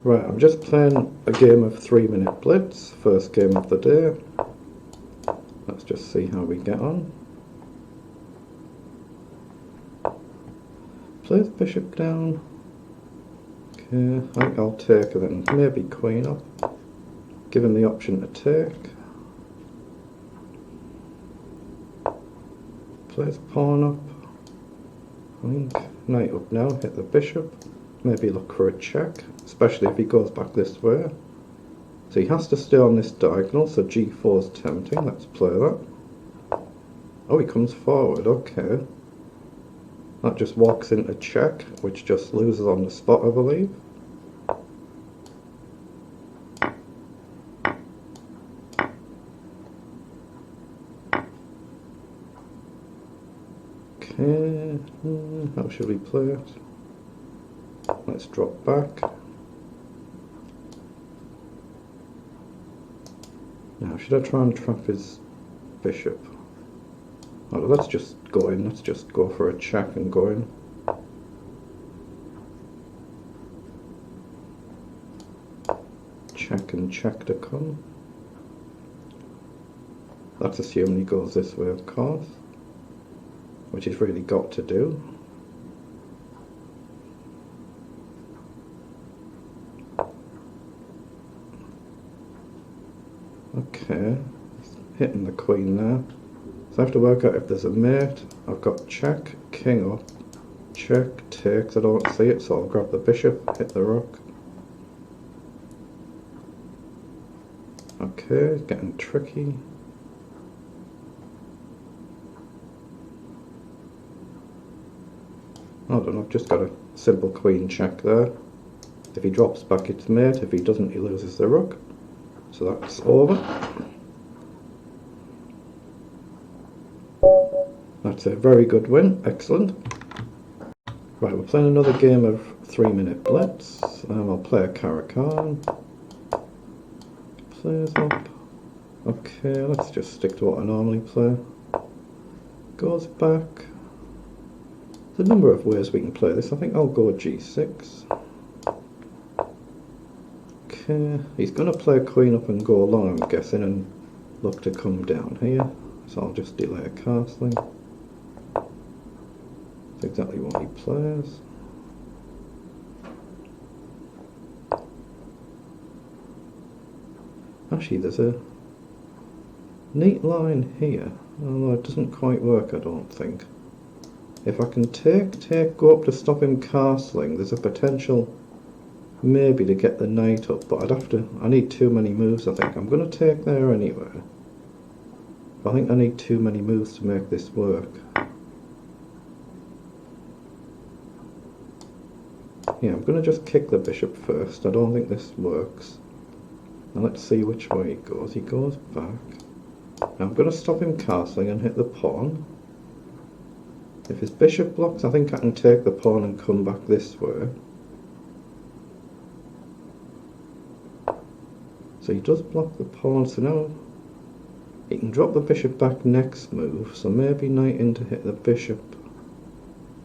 Right, I'm just playing a game of 3-minute Blitz, first game of the day. Let's just see how we get on. Plays bishop down. Okay, I think I'll take and then maybe queen up. Give him the option to take. Plays pawn up. I think knight up now, hit the bishop. Maybe look for a check, especially if he goes back this way. So he has to stay on this diagonal, so g4 is tempting. Let's play that. Oh, he comes forward, okay. That just walks into check, which just loses on the spot, I believe. Okay, how should we play it? Let's drop back. Now, should I try and trap his bishop? Oh, let's just go in. Let's just go for a check and go in. Check and check to come. That's assuming he goes this way, of course, which he's really got to do. Okay, hitting the queen there. So I have to work out if there's a mate. I've got check, king up, check, takes. I don't see it, so I'll grab the bishop, hit the rook. Okay, getting tricky. I don't know, I've just got a simple queen check there. If he drops back, it's mate. If he doesn't, he loses the rook. So that's over. That's a very good win, excellent. Right, we're playing another game of 3-minute Blitz. I'll play a Caracan. Plays up. Okay, let's just stick to what I normally play. Goes back. There's a number of ways we can play this. I think I'll go g6. Okay, he's going to play queen up and go along, I'm guessing, and look to come down here. So I'll just delay castling. That's exactly what he plays. Actually, there's a neat line here, although it doesn't quite work, I don't think. If I can take, go up to stop him castling, there's a potential maybe to get the knight up, but I need too many moves, I think. I'm going to take there anyway. I think I need too many moves to make this work. Yeah, I'm going to just kick the bishop first. I don't think this works. Now let's see which way he goes. He goes back. Now I'm going to stop him castling and hit the pawn. If his bishop blocks, I think I can take the pawn and come back this way. So he does block the pawn, so now he can drop the bishop back next move, so maybe knight in to hit the bishop.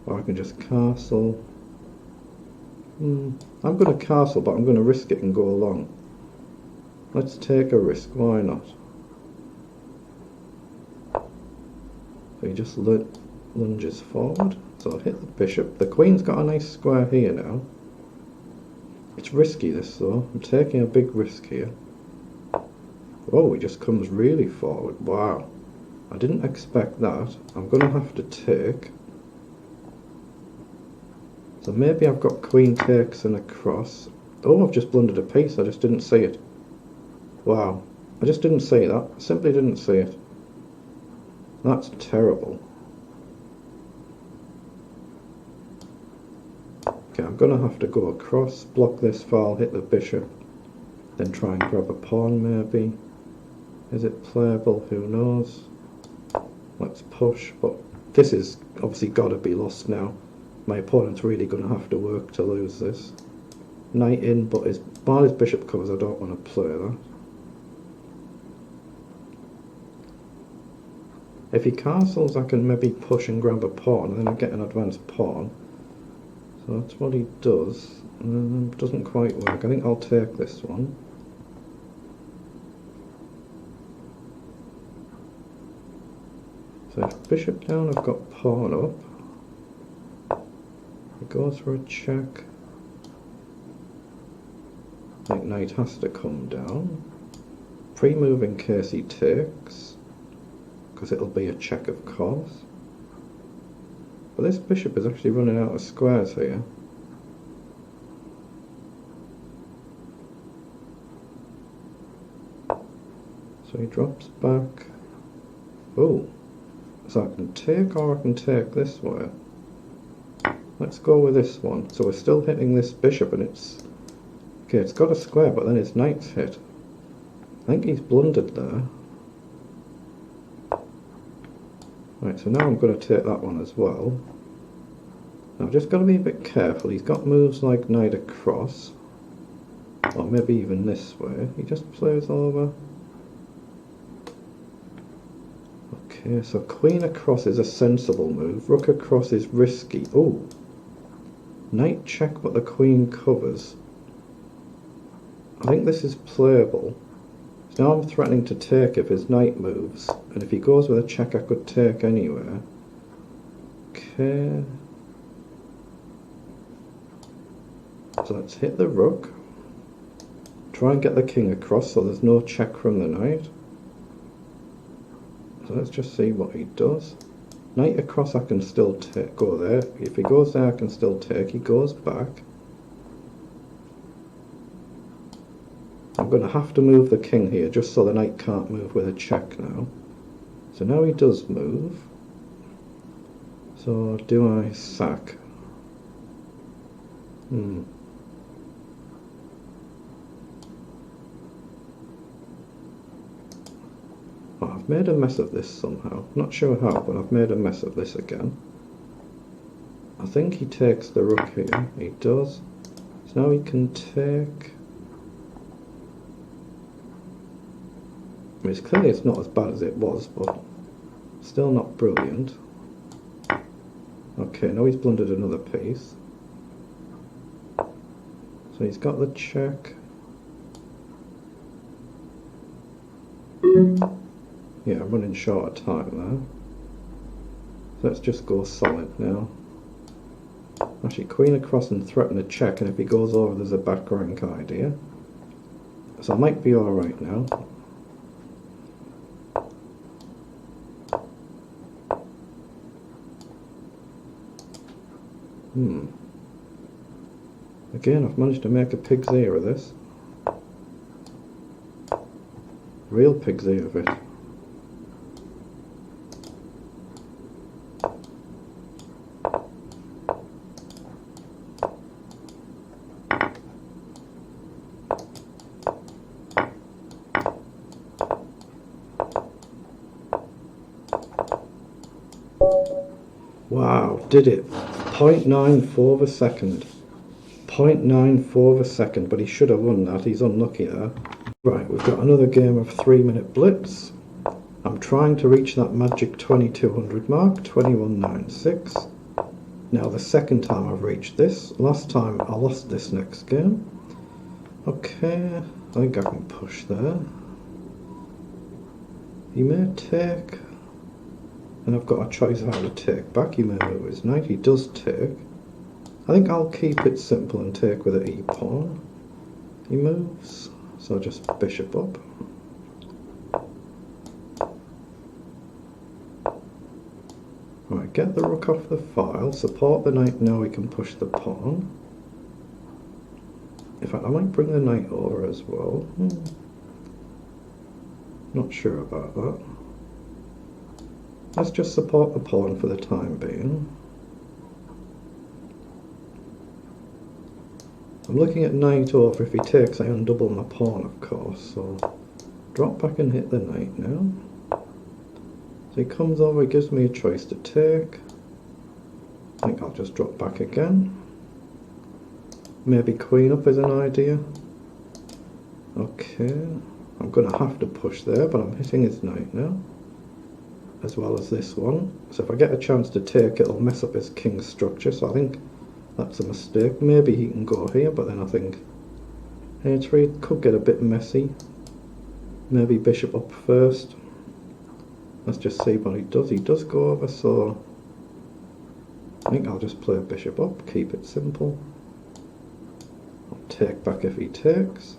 Or I can just castle. I'm going to castle, but I'm going to risk it and go along. Let's take a risk, why not? So he just lunges forward, so I'll hit the bishop. The queen's got a nice square here now. It's risky this though, I'm taking a big risk here. Oh, he just comes really forward, wow. I didn't expect that. I'm going to have to take. So maybe I've got queen takes and a cross. Oh, I've just blundered a piece, I just didn't see it. Wow, I just didn't see that, I simply didn't see it. That's terrible. Okay, I'm going to have to go across, block this file, hit the bishop, then try and grab a pawn maybe. Is it playable? Who knows? Let's push, but this is obviously got to be lost now. My opponent's really going to have to work to lose this. Knight in, but while his bishop covers, I don't want to play that. If he castles, I can maybe push and grab a pawn, and then I get an advanced pawn. So So that's what he does. Doesn't quite work. I think I'll take this one. So if bishop down, I've got pawn up. He goes for a check. I think knight has to come down. Pre-move in case he takes, because it'll be a check of course. But this bishop is actually running out of squares here. So he drops back. Oh, so I can take or I can take this way. Let's go with this one. So we're still hitting this bishop and it's... Okay, it's got a square, but then his knight's hit. I think he's blundered there. Right, so now I'm going to take that one as well. Now I've just got to be a bit careful. He's got moves like knight across. Or maybe even this way. He just plays over. Okay, so queen across is a sensible move. Rook across is risky. Oh! Knight check, but the queen covers. I think this is playable. So now I'm threatening to take if his knight moves. And if he goes with a check, I could take anywhere. Okay. So let's hit the rook. Try and get the king across so there's no check from the knight. So let's just see what he does. Knight across I can still take, go there. If he goes there I can still take. He goes back. I'm going to have to move the king here just so the knight can't move with a check now. So now he does move. So do I sack? Oh, I've made a mess of this somehow. Not sure how, but I've made a mess of this again. I think he takes the rook here. He does. So now he can take... I mean, clearly it's not as bad as it was, but still not brilliant. Okay, now he's blundered another piece. So he's got the check. Yeah, I'm running short of time there. So let's just go solid now. Actually, queen across and threaten a check, and if he goes over there's a back rank idea. So I might be alright now. Again, I've managed to make a pig's ear of this. Real pig's ear of it. Wow, did it. 0.94 of a second. 0.94 of a second, but he should have won that. He's unlucky there. Right, we've got another game of 3-minute Blitz. I'm trying to reach that magic 2200 mark, 2196. Now the second time I've reached this. Last time I lost this next game. Okay, I think I can push there. He may take, and I've got a choice of how to take back. He may move his knight. He does take. I think I'll keep it simple and take with an e-pawn. He moves, so just bishop up. Right, get the rook off the file, support the knight, now we can push the pawn. In fact, I might bring the knight over as well. Not sure about that. Let's just support the pawn for the time being. I'm looking at knight over. If he takes, I undouble my pawn, of course. So drop back and hit the knight now. So he comes over, he gives me a choice to take. I think I'll just drop back again. Maybe queen up is an idea. Okay, I'm going to have to push there, but I'm hitting his knight now, as well as this one. So if I get a chance to take, it'll mess up his king's structure. So I think That's a mistake. Maybe he can go here, but then I think h3 could get a bit messy. Maybe bishop up first. Let's just see what he does. He does go over, so I think I'll just play bishop up, keep it simple. I'll take back if he takes.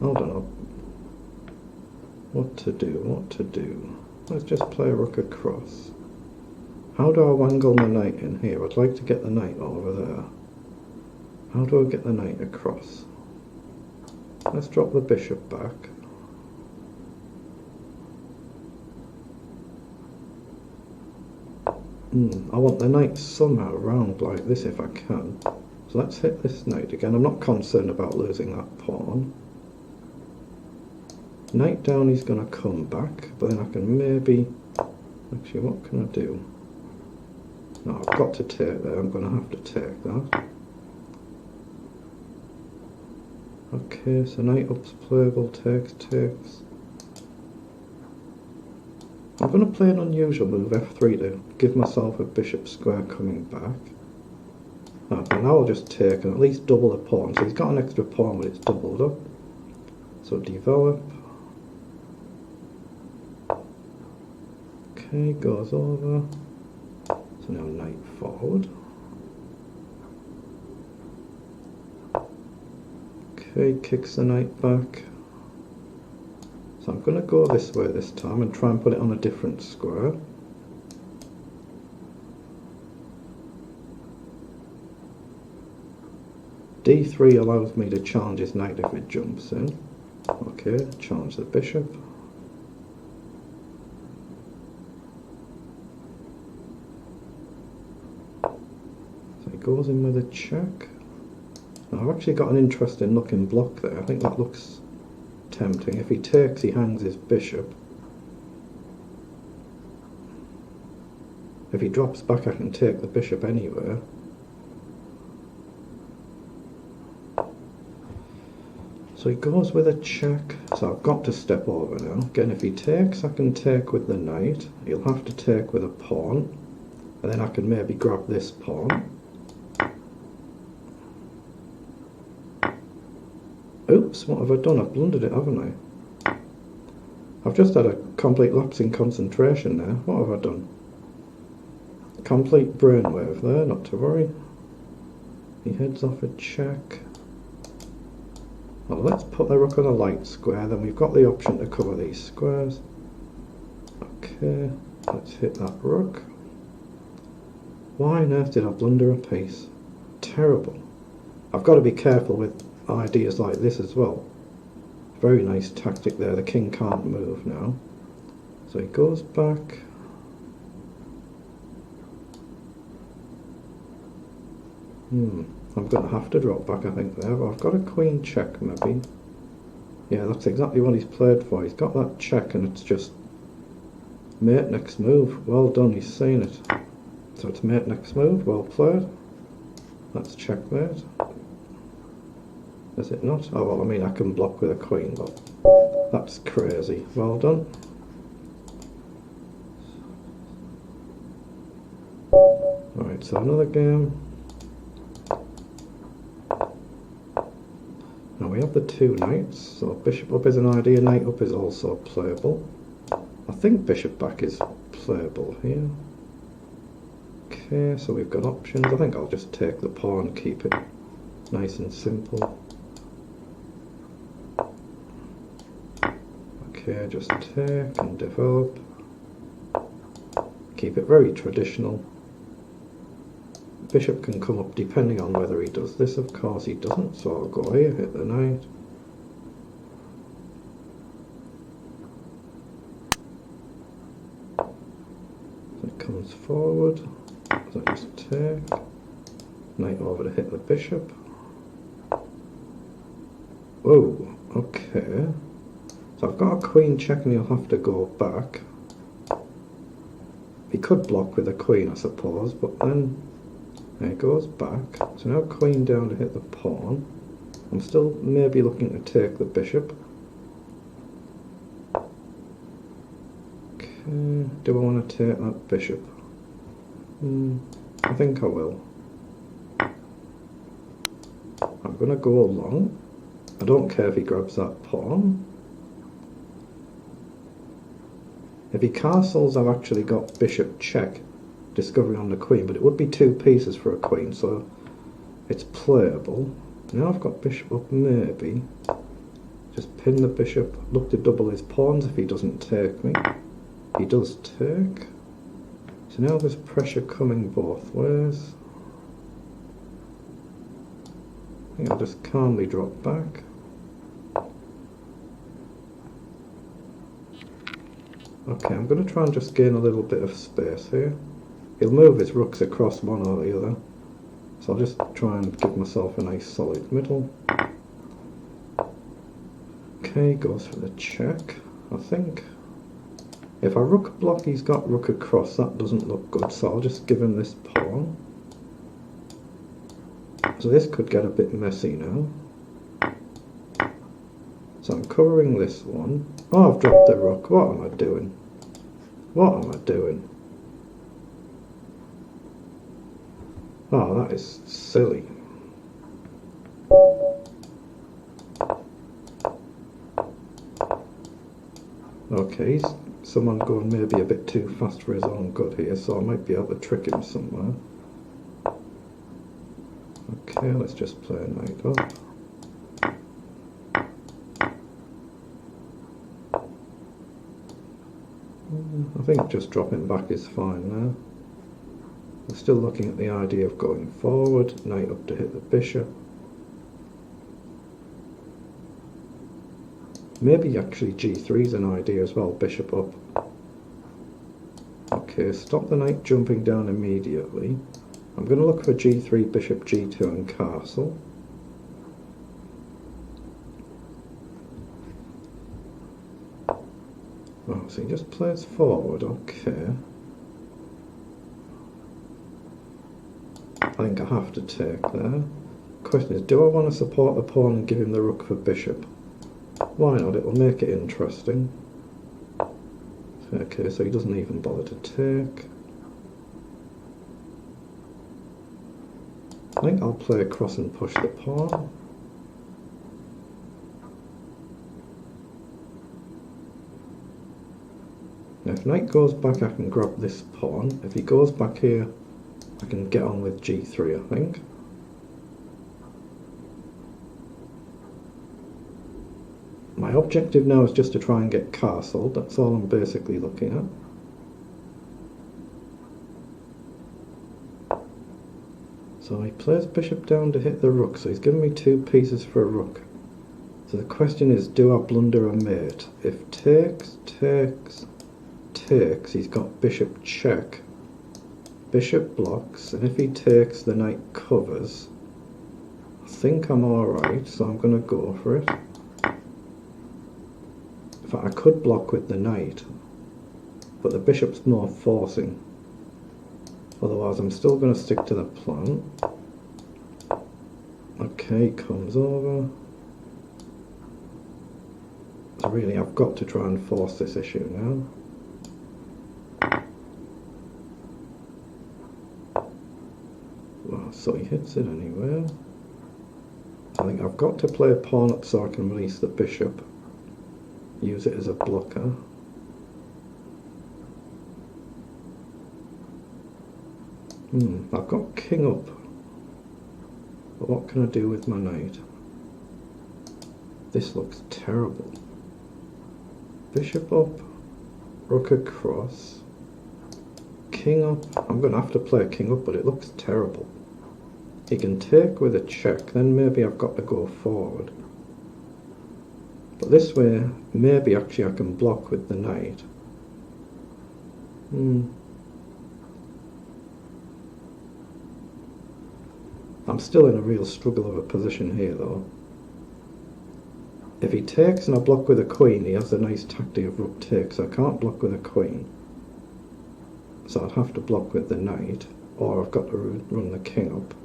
I don't know what to do. Let's just play rook across. How do I wangle my knight in here? I'd like to get the knight over there. How do I get the knight across? Let's drop the bishop back. I want the knight somehow round like this if I can. So let's hit this knight again. I'm not concerned about losing that pawn. Knight down, he's going to come back, but then I can maybe... Actually, what can I do? No, I've got to take there. I'm going to have to take that. Okay, so knight up's playable, takes. I'm going to play an unusual move, f3, to give myself a bishop square coming back. Okay, now I'll just take and at least double the pawn. So he's got an extra pawn, but it's doubled up. So develop. Okay, goes over. So now knight forward. Okay, kicks the knight back. So I'm going to go this way this time and try and put it on a different square. D3 allows me to challenge his knight if it jumps in. Okay, challenge the bishop. So he goes in with a check. Now I've actually got an interesting looking block there. I think that looks tempting. If he takes, he hangs his bishop. If he drops back, I can take the bishop anywhere. So he goes with a check. So I've got to step over now. Again, if he takes, I can take with the knight. He'll have to take with a pawn. And then I can maybe grab this pawn. Oops, what have I done? I've blundered it, haven't I? I've just had a complete lapse in concentration there. What have I done? Complete brainwave there, not to worry. He heads off a check. Well, let's put the rook on a light square, then we've got the option to cover these squares. Okay, let's hit that rook. Why on earth did I blunder a piece? Terrible. I've got to be careful with ideas like this as well. Very nice tactic there. The king can't move now. So he goes back. I'm going to have to drop back, I think, there. But I've got a queen check, maybe. Yeah, that's exactly what he's played for. He's got that check and it's just mate next move. Well done, he's seen it. So it's mate next move. Well played. That's checkmate. Is it not? Oh, well, I mean, I can block with a queen, but that's crazy. Well done. Alright, so another game. Now we have the two knights, so bishop up is an idea, knight up is also playable. I think bishop back is playable here. Okay, so we've got options. I think I'll just take the pawn, keep it nice and simple. Okay, just take and develop. Keep it very traditional. Bishop can come up depending on whether he does this. Of course he doesn't, so I'll go here, hit the knight. So it comes forward. So I just take. Knight over to hit the bishop. Whoa, okay. So I've got a queen check and he'll have to go back. He could block with a queen, I suppose, but then there he goes back. So now queen down to hit the pawn. I'm still maybe looking to take the bishop. Okay, do I want to take that bishop? I think I will. I'm going to go along. I don't care if he grabs that pawn. If he castles, I've actually got bishop check, discovery on the queen, but it would be 2 pieces for a queen, so it's playable. Now I've got bishop up, maybe. Just pin the bishop, look to double his pawns if he doesn't take me. He does take. So now there's pressure coming both ways. I think I'll just calmly drop back. Okay, I'm going to try and just gain a little bit of space here. He'll move his rooks across one or the other. So I'll just try and give myself a nice solid middle. Okay, goes for the check, I think. If I rook block, he's got rook across. That doesn't look good, so I'll just give him this pawn. So this could get a bit messy now. So I'm covering this one. Oh, I've dropped the rook. What am I doing? What am I doing? Oh, that is silly. Okay, someone going maybe a bit too fast for his own good here, so I might be able to trick him somewhere. Okay, let's just play a knight up. I think just dropping back is fine now. We're still looking at the idea of going forward, knight up to hit the bishop. Maybe actually g3 is an idea as well, bishop up. Okay, stop the knight jumping down immediately. I'm going to look for g3, bishop g2 and castle. Oh, so he just plays forward, okay. I think I have to take there. Question is, do I want to support the pawn and give him the rook for bishop? Why not? It'll make it interesting. Okay, so he doesn't even bother to take. I think I'll play across and push the pawn. Now if knight goes back, I can grab this pawn. If he goes back here, I can get on with g3, I think. My objective now is just to try and get castled. That's all I'm basically looking at. So he plays bishop down to hit the rook, so he's given me 2 pieces for a rook. So the question is, do I blunder a mate? If takes, takes, takes, he's got bishop check. Bishop blocks, and if he takes, the knight covers. I think I'm alright, so I'm going to go for it. In fact, I could block with the knight, but the bishop's more forcing. Otherwise, I'm still going to stick to the plan. Okay, comes over. So really, I've got to try and force this issue now. Well, so he hits it anyway. I think I've got to play a pawn up so I can release the bishop. Use it as a blocker. I've got king up. But what can I do with my knight? This looks terrible. Bishop up, rook across, king up. I'm going to have to play a king up, but it looks terrible. He can take with a check, then maybe I've got to go forward. But this way, maybe actually I can block with the knight. I'm still in a real struggle of a position here though. If he takes and I block with a queen, he has a nice tactic of rook takes. I can't block with a queen. So I'd have to block with the knight, or I've got to run the king up.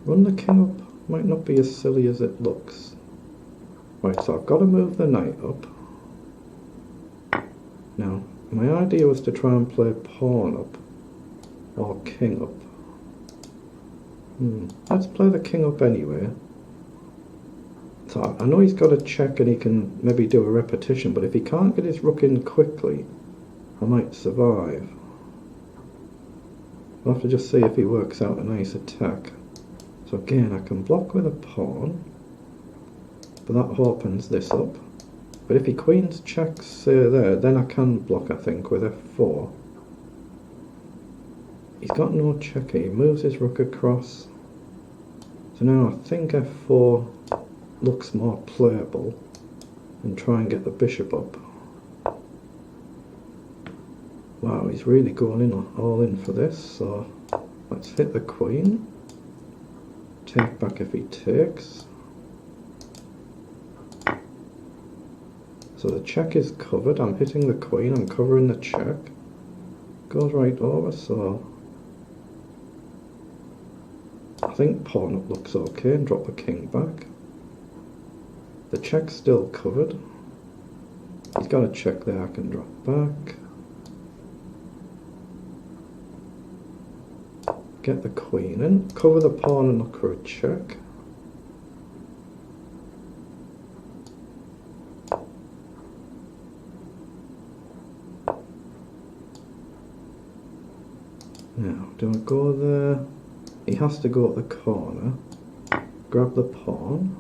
Run the king up might not be as silly as it looks. Right, so I've got to move the knight up. Now, my idea was to try and play pawn up, or king up. Let's play the king up anyway. So I know he's got a check and he can maybe do a repetition, but if he can't get his rook in quickly, I might survive. I'll have to just see if he works out a nice attack. So again, I can block with a pawn, but that opens this up. But if he queens checks, say there, then I can block, I think, with f4. He's got no checker, he moves his rook across. So now I think f4 looks more playable, and try and get the bishop up. Wow, he's really going in all in for this, so let's hit the queen. Take back if he takes. So the check is covered, I'm hitting the queen, I'm covering the check. Goes right over, so I think pawn up looks okay and drop the king back. The check's still covered. He's got a check there, I can drop back. Get the queen in, cover the pawn and look for a check. Now, do I go there? He has to go at the corner. Grab the pawn.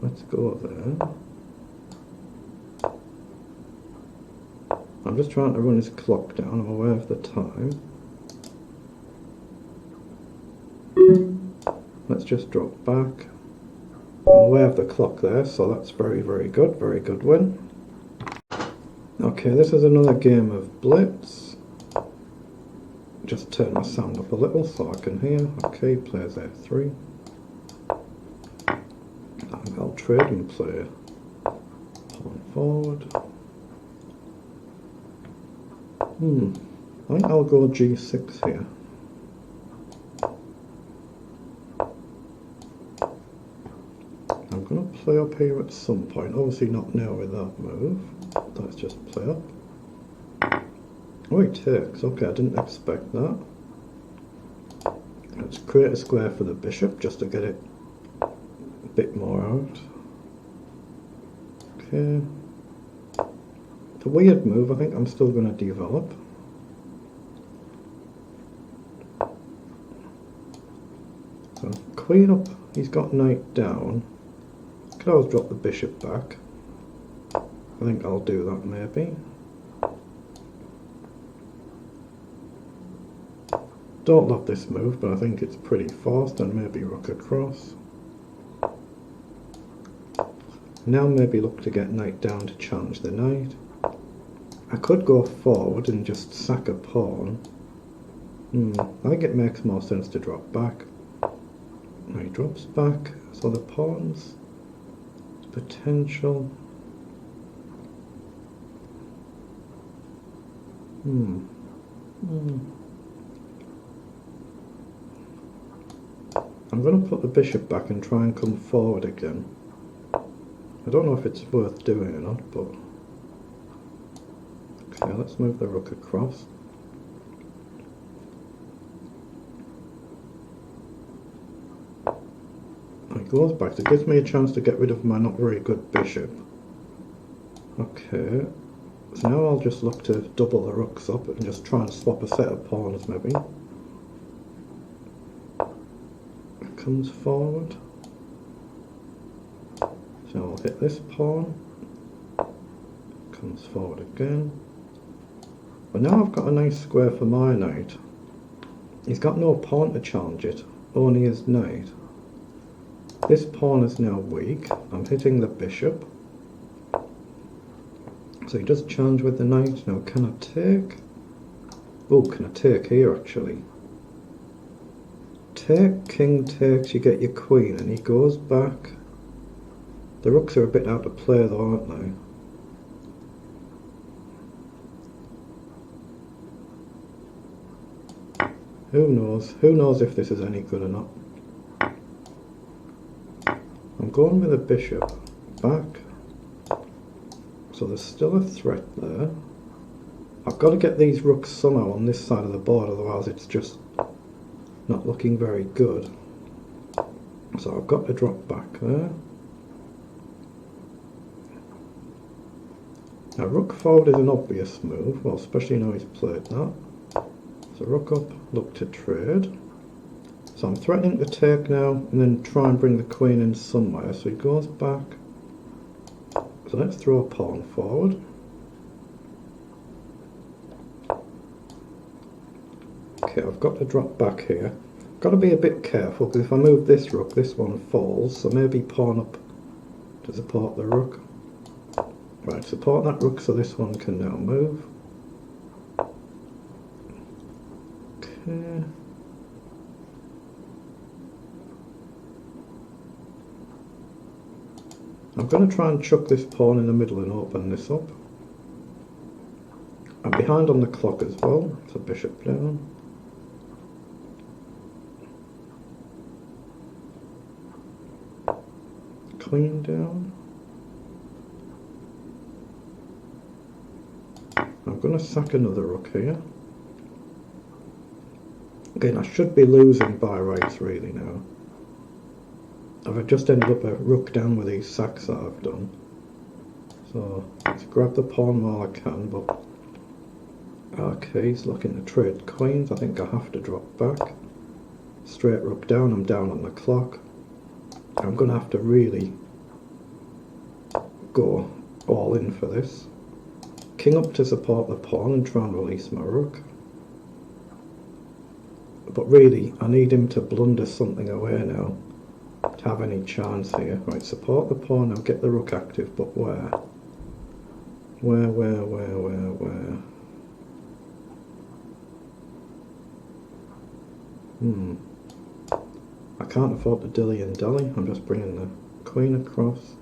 Let's go there. I'm just trying to run his clock down, I'm aware of the time. Let's just drop back. I'm aware of the clock there, so that's very, very good win. Okay, this is another game of Blitz. Just turn my sound up a little so I can hear. Okay, plays f3. I'll trade and play pawn forward. I think I'll go g6 here. I'm going to play up here at some point, obviously not now with that move. Let's just play up. Oh, he takes. Okay, I didn't expect that. Let's create a square for the bishop just to get it a bit more out. Okay. It's a weird move, I think I'm still going to develop. So, queen up, he's got knight down. Could always drop the bishop back. I think I'll do that maybe. Don't love this move, but I think it's pretty fast, and maybe rook across. Now maybe look to get knight down to challenge the knight. I could go forward and just sack a pawn. I think it makes more sense to drop back. Now he drops back, so the pawn's potential. I'm going to put the bishop back and try and come forward again. I don't know if it's worth doing or not, but... Okay, let's move the rook across. It goes back, so it gives me a chance to get rid of my not very good bishop. Okay, so now I'll just look to double the rooks up and just try and swap a set of pawns maybe. It comes forward. So I'll hit this pawn. Comes forward again. But now I've got a nice square for my knight. He's got no pawn to challenge it, only his knight. This pawn is now weak. I'm hitting the bishop. So he does challenge with the knight. Now can I take? Oh, can I take here actually? Take, king takes, you get your queen, and he goes back. The rooks are a bit out of play though, aren't they? Who knows? Who knows if this is any good or not? I'm going with a bishop back. So there's still a threat there. I've got to get these rooks somehow on this side of the board, otherwise it's just not looking very good. So I've got to drop back there. Now rook forward is an obvious move, well, especially now he's played that. So rook up, look to trade. So I'm threatening to take now and then try and bring the queen in somewhere. So he goes back. So let's throw a pawn forward. Okay, I've got to drop back here. Got to be a bit careful because if I move this rook, this one falls. So maybe pawn up to support the rook. Right, support that rook so this one can now move. Okay. I'm going to try and chuck this pawn in the middle and open this up. I'm behind on the clock as well, so bishop down. Queen down. I'm going to sack another rook here. Again, I should be losing by rights really now. I've just ended up a rook down with these sacks that I've done. So let's grab the pawn while I can, but okay, he's looking to trade queens. I think I have to drop back. Straight rook down, I'm down on the clock. I'm going to have to really go all in for this. King up to support the pawn and try and release my rook. But really, I need him to blunder something away now to have any chance here. Right, support the pawn, now get the rook active, but where? Where? I can't afford to dilly and dally. I'm just bringing the queen across.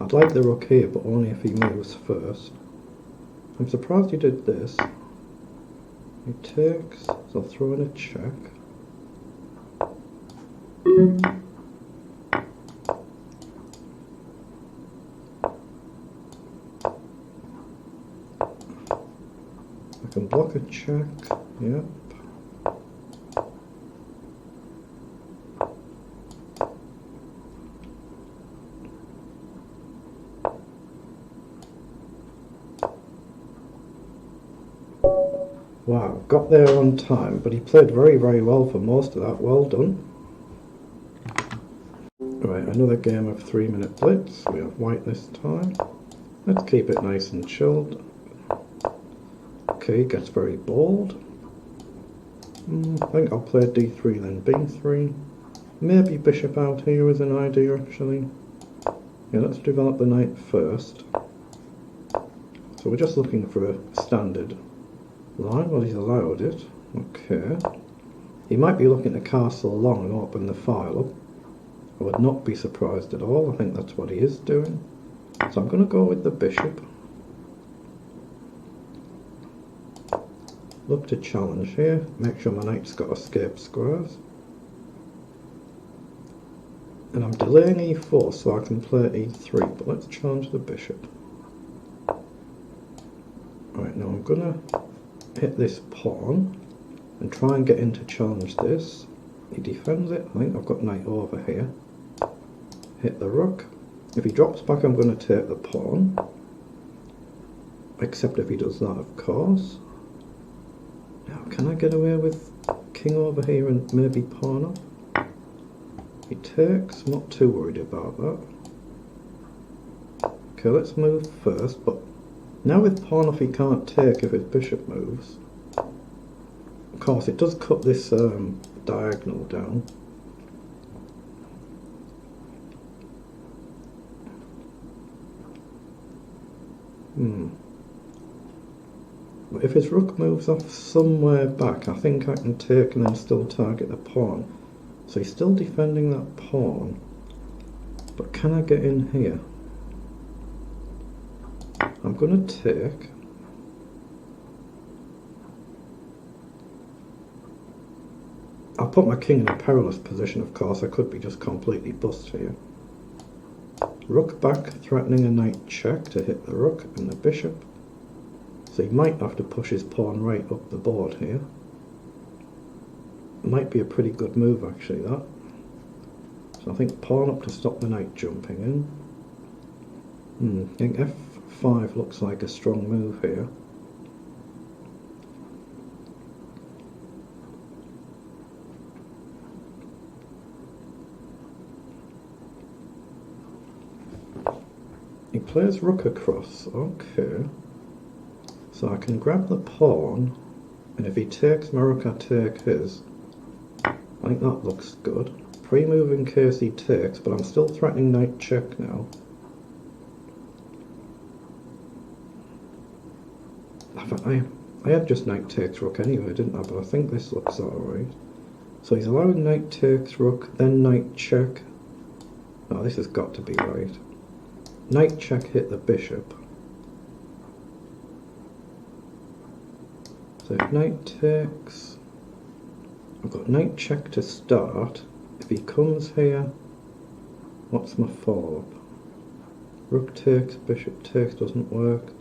I'd like the rook here, but only if he moves first. I'm surprised he did this. He takes, so I'll throw in a check. I can block a check, yep. Wow, got there on time, but he played very, very well for most of that. Well done. Right, another game of 3-minute blitz. We have white this time. Let's keep it nice and chilled. Okay, gets very bold. I think I'll play d3 then b3. Maybe bishop out here is an idea actually. Yeah, let's develop the knight first. So we're just looking for a standard line. Well, he's allowed it. Okay. He might be looking to castle along and open the file up. I would not be surprised at all. I think that's what he is doing. So I'm going to go with the bishop. Look to challenge here. Make sure my knight's got escape squares. And I'm delaying e4 so I can play e3, but let's challenge the bishop. Right, now I'm going to hit this pawn and try and get in to challenge this. He defends it. I think I've got knight over here. Hit the rook. If he drops back, I'm going to take the pawn. Except if he does that, of course. Now, can I get away with king over here and maybe pawn up? He takes. I'm not too worried about that. Okay, let's move first, but now with pawn off he can't take if his bishop moves. Of course, it does cut this diagonal down. But if his rook moves off somewhere back, I think I can take and then still target the pawn. So he's still defending that pawn. But can I get in here? going to take. I'll put my king in a perilous position, of course. I could be just completely bust here. Rook back, threatening a knight check to hit the rook and the bishop. So he might have to push his pawn right up the board here. Might be a pretty good move actually, that. So I think pawn up to stop the knight jumping in. I think f5 looks like a strong move here. He plays rook across, okay. So I can grab the pawn, and if he takes my rook, I take his. I think that looks good. Pre-move in case he takes, but I'm still threatening knight check now. I had just knight takes rook anyway, didn't I? But I think this looks alright. So he's allowing knight takes rook, then knight check. Oh, this has got to be right. Knight check hit the bishop. So if knight takes, I've got knight check to start. If he comes here, what's my follow-up? Rook takes, bishop takes, doesn't work.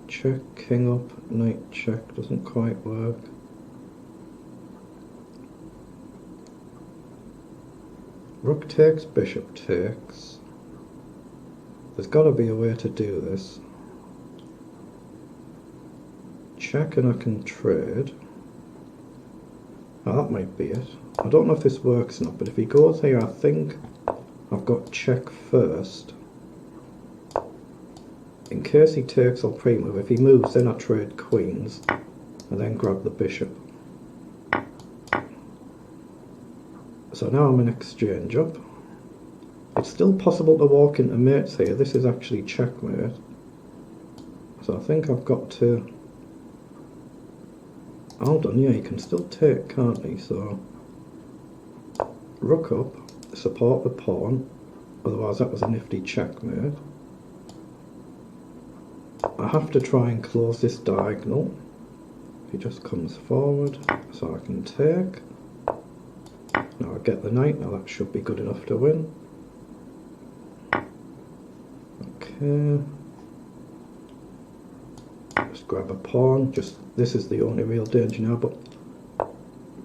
Check, king up, knight check, doesn't quite work. Rook takes, bishop takes. There's got to be a way to do this. Check and I can trade. Oh, that might be it. I don't know if this works or not, but if he goes here, I think I've got check first. In case he takes, I'll pre-move. If he moves, then I trade queens and then grab the bishop. So now I'm in exchange up. It's still possible to walk into mates here. This is actually checkmate. So I think I've got to... Hold on, yeah, he can still take, can't he? So rook up, support the pawn. Otherwise that was a nifty checkmate. I have to try and close this diagonal. He just comes forward, so I can take. Now I get the knight. Now that should be good enough to win. Okay. Just grab a pawn. Just this is the only real danger now, but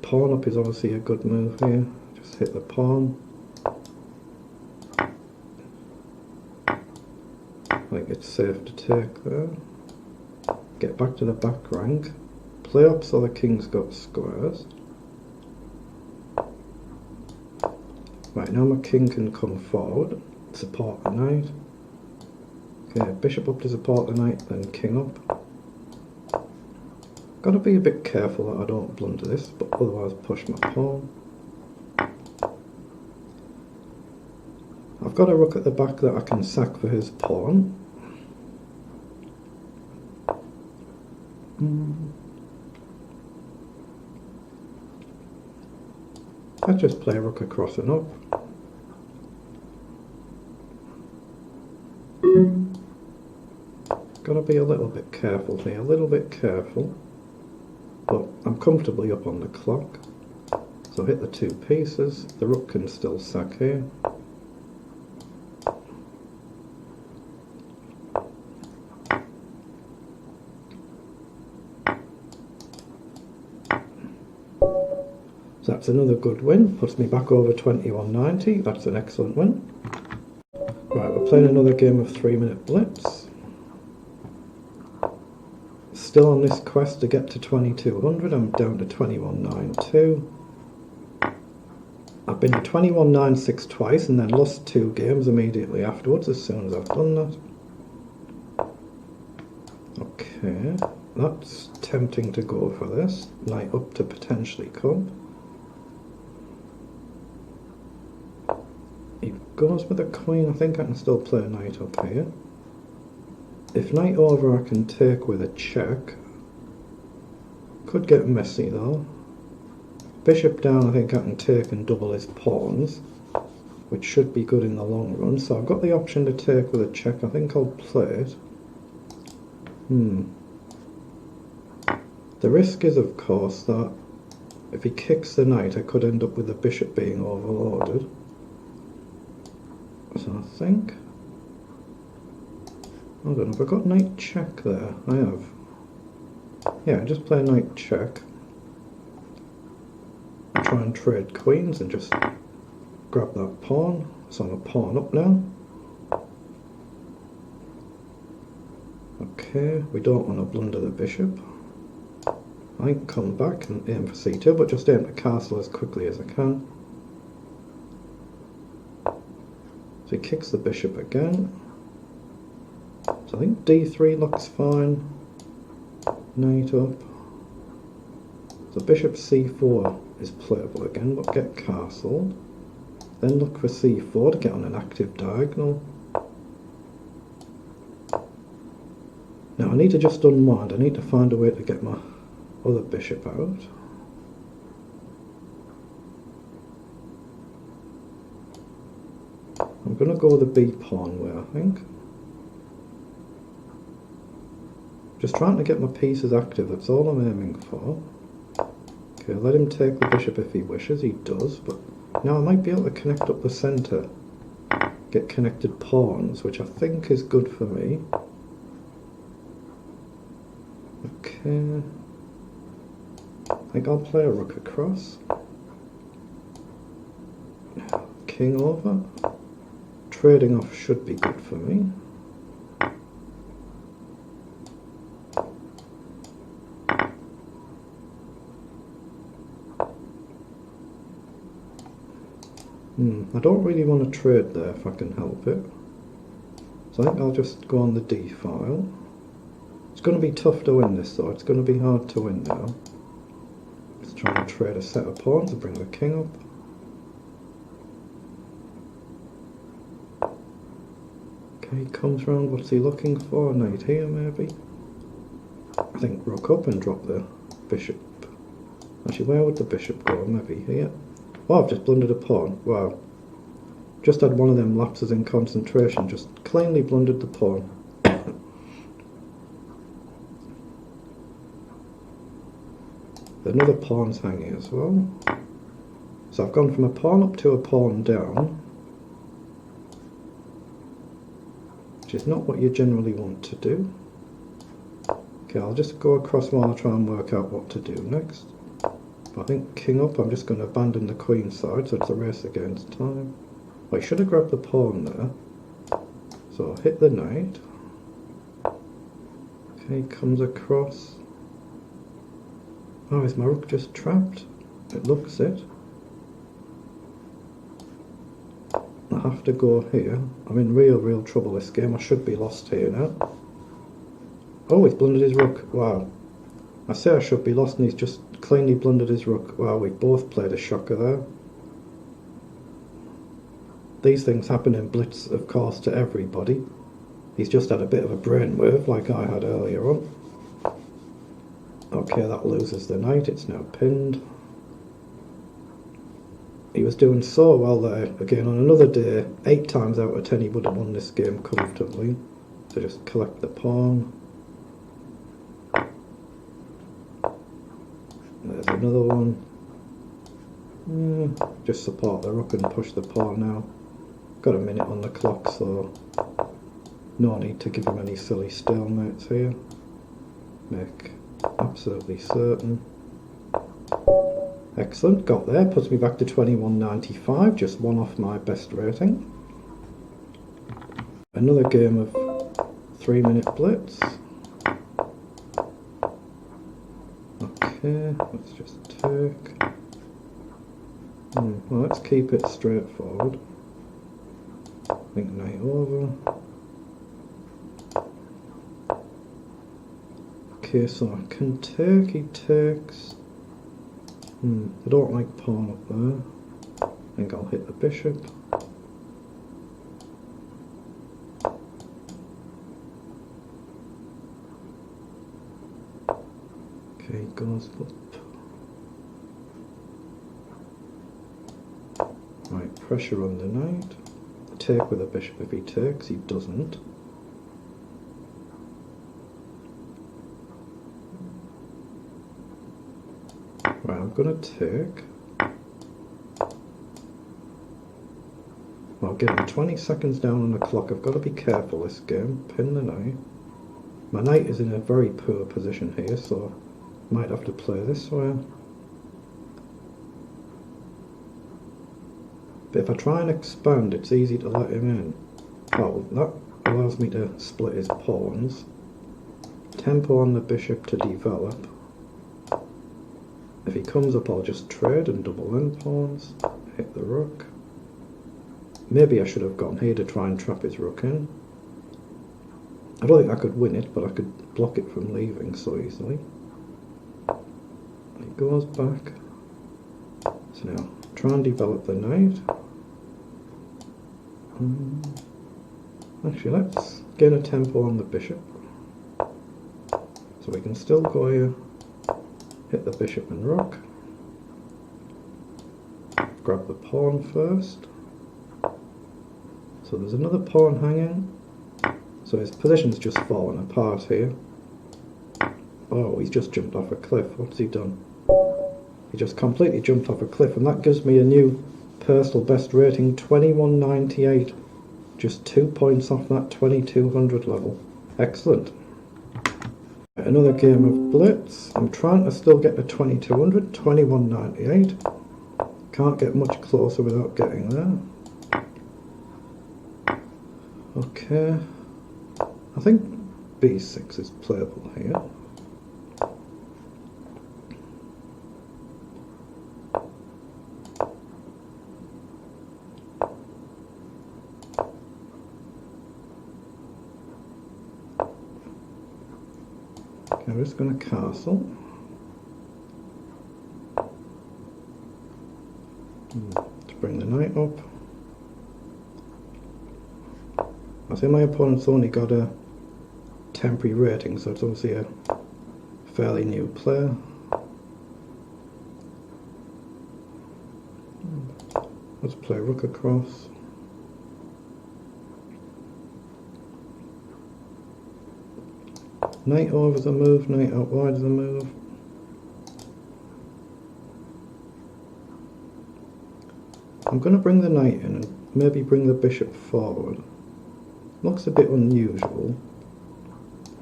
pawn up is obviously a good move here. Just hit the pawn. I think it's safe to take there. Get back to the back rank. Play up so the king's got squares. Right, now my king can come forward, support the knight. Okay, bishop up to support the knight, then king up. Got to be a bit careful that I don't blunder this, but otherwise push my pawn. I've got a rook at the back that I can sack for his pawn. Let's just play rook across and up. Gotta be a little bit careful here, a little bit careful. But I'm comfortably up on the clock. So hit the two pieces. The rook can still sack here. So that's another good win, puts me back over 2190, that's an excellent win. Right, we're playing another game of 3-minute Blitz. Still on this quest to get to 2200, I'm down to 2192. I've been to 2196 twice and then lost 2 games immediately afterwards as soon as I've done that. Okay, that's tempting to go for this. Knight up to potentially come. He goes with a queen. I think I can still play a knight up here. If knight over I can take with a check. Could get messy though. Bishop down I think I can take and double his pawns, which should be good in the long run. So I've got the option to take with a check. I think I'll play it. The risk is, of course, that if he kicks the knight, I could end up with the bishop being overloaded. So I think... Hold on, have I got knight check there? I have. Yeah, just play knight check. Try and trade queens and just grab that pawn. So I'm a pawn up now. Okay, we don't want to blunder the bishop. I can come back and aim for c2, but just aim to castle as quickly as I can. So he kicks the bishop again. So I think d3 looks fine. Knight up. So bishop c4 is playable again, but get castled. Then look for c4 to get on an active diagonal. Now I need to just unwind. I need to find a way to get my other bishop out. I'm going to go the b pawn way, I think. Just trying to get my pieces active, that's all I'm aiming for. Okay, let him take the bishop if he wishes, he does, but now I might be able to connect up the centre. Get connected pawns, which I think is good for me. Okay. I think I'll play a rook across. King over. Trading off should be good for me. I don't really want to trade there if I can help it. So I think I'll just go on the d file. It's going to be tough to win this though, it's going to be hard to win now. Let's try and trade a set of pawns to bring the king up. Okay, he comes round, what's he looking for? A knight here maybe? I think rook up and drop the bishop. Actually, where would the bishop go? Maybe here. Oh, I've just blundered a pawn. Wow. Just had one of them lapses in concentration. Just cleanly blundered the pawn. Another pawn's hanging as well. So I've gone from a pawn up to a pawn down. Which is not what you generally want to do. Okay, I'll just go across while I try and work out what to do next. I think king up, I'm just going to abandon the queen side, so it's a race against time. Oh, I should have grabbed the pawn there. So I'll hit the knight. Okay, comes across. Oh, is my rook just trapped? It looks it. I have to go here. I'm in real trouble this game. I should be lost here now. Oh, he's blundered his rook. Wow. I say I should be lost and he's just cleanly blundered his rook. Wow, we both played a shocker there. These things happen in Blitz, of course, to everybody. He's just had a bit of a brainwave like I had earlier on. Okay, that loses the knight, it's now pinned. He was doing so well there. Again, on another day, 8 times out of 10 he would have won this game comfortably. So just collect the pawn. There's another one. Just support the rook and push the pawn now. Got a minute on the clock, so no need to give him any silly stalemates here. Make absolutely certain. Excellent, got there, puts me back to 21.95, just one off my best rating. Another game of 3-minute blitz. Okay, let's just take. Well, let's keep it straightforward. I think knight over. Okay, so I can take, he takes. I don't like pawn up there. I think I'll hit the bishop. Okay, goes up. Right, pressure on the knight. Take with the bishop if he takes, he doesn't. Right, I'm going to take... Well, give him 20 seconds down on the clock. I've got to be careful this game. Pin the knight. My knight is in a very poor position here, so I might have to play this way. But if I try and expand, it's easy to let him in. Oh, that allows me to split his pawns. Tempo on the bishop to develop. If he comes up, I'll just trade and double in pawns. Hit the rook. Maybe I should have gone here to try and trap his rook in. I don't think I could win it, but I could block it from leaving so easily. He goes back. So now, try and develop the knight. Actually, let's gain a tempo on the bishop. So we can still go here, hit the bishop and rook. Grab the pawn first. So there's another pawn hanging. So his position's just fallen apart here. Oh, he's just jumped off a cliff. What's he done? He just completely jumped off a cliff, and that gives me a new personal best rating, 2198. Just 2 points off that 2200 level. Excellent. Another game of Blitz. I'm trying to still get to 2200, 2198. Can't get much closer without getting there. Okay. I think b6 is playable here. Okay, I'm just going to castle. Let's bring the knight up. I see my opponent's only got a temporary rating, so it's obviously a fairly new player. Let's play rook across. Knight over is a move, knight out wide is a move. I'm going to bring the knight in and maybe bring the bishop forward. Looks a bit unusual,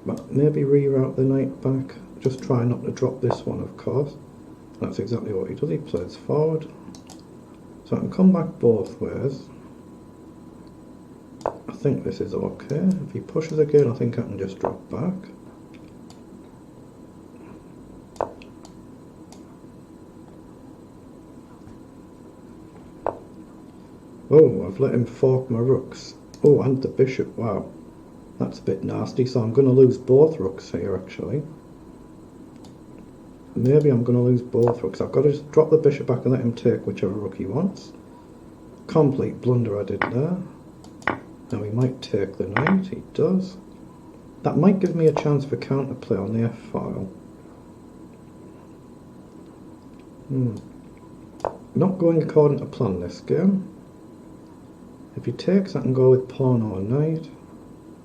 but maybe reroute the knight back. Just try not to drop this one, of course. That's exactly what he does. He plays forward. So I can come back both ways. I think this is okay. If he pushes again, I think I can just drop back. Oh, I've let him fork my rooks. Oh, and the bishop, wow. That's a bit nasty, so I'm going to lose both rooks here, actually. Maybe I'm going to lose both rooks. I've got to just drop the bishop back and let him take whichever rook he wants. Complete blunder I did there. Now he might take the knight, he does. That might give me a chance for counterplay on the f-file. Not going according to plan this game. If he takes, I can go with pawn or knight.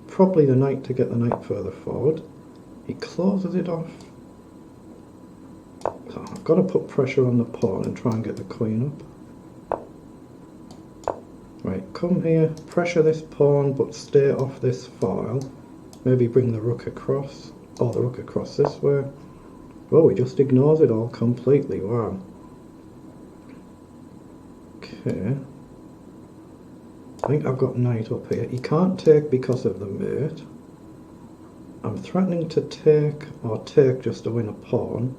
Probably the knight to get the knight further forward. He closes it off. So I've got to put pressure on the pawn and try and get the queen up. Right, come here, pressure this pawn, but stay off this file. Maybe bring the rook across, or the rook across this way. Oh, he just ignores it all completely, wow. Okay. I think I've got knight up here. He can't take because of the mate. I'm threatening to take, or take just to win a pawn.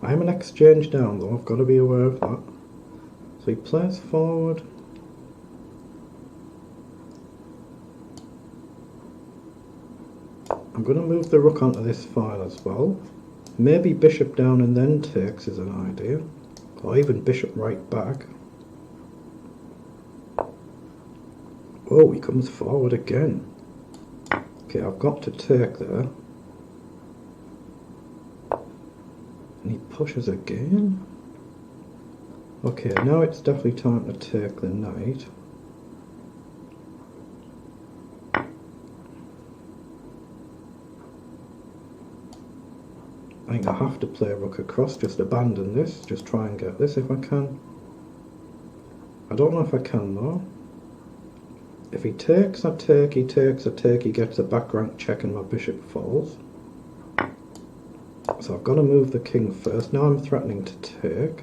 I am an exchange down though, I've got to be aware of that. So he plays forward. I'm going to move the rook onto this file as well. Maybe bishop down and then takes is an idea. Or even bishop right back. Oh, he comes forward again. Okay, I've got to take there. And he pushes again. Okay, now it's definitely time to take the knight. I think I have to play rook across, just abandon this, just try and get this if I can. I don't know if I can though. If he takes, I take, he takes, I take, he gets a back rank check and my bishop falls. So I've got to move the king first. Now I'm threatening to take.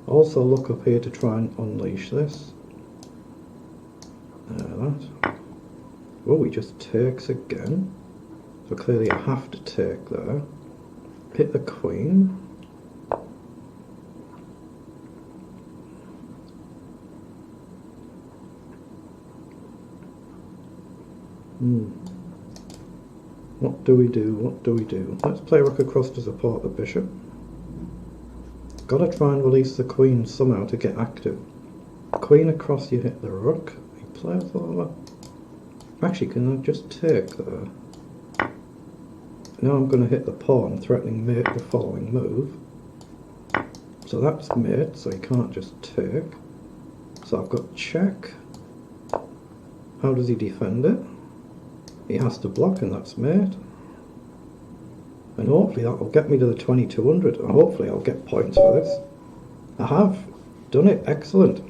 Also look up here to try and unleash this. There, that. Oh, he just takes again. So clearly I have to take there. Hit the queen. What do we do? What do we do? Let's play rook across to support the bishop. Gotta try and release the queen somehow to get active. Queen across, you hit the rook. He plays over. Actually, can I just take there? Now I'm going to hit the pawn, threatening mate the following move. So that's mate, so he can't just take. So I've got check. How does he defend it? He has to block, and that's mate. And hopefully that will get me to the 2200, and hopefully I'll get points for this. I have done it, excellent.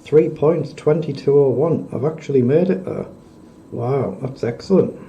3 points, 2201. I've actually made it there. Wow, that's excellent.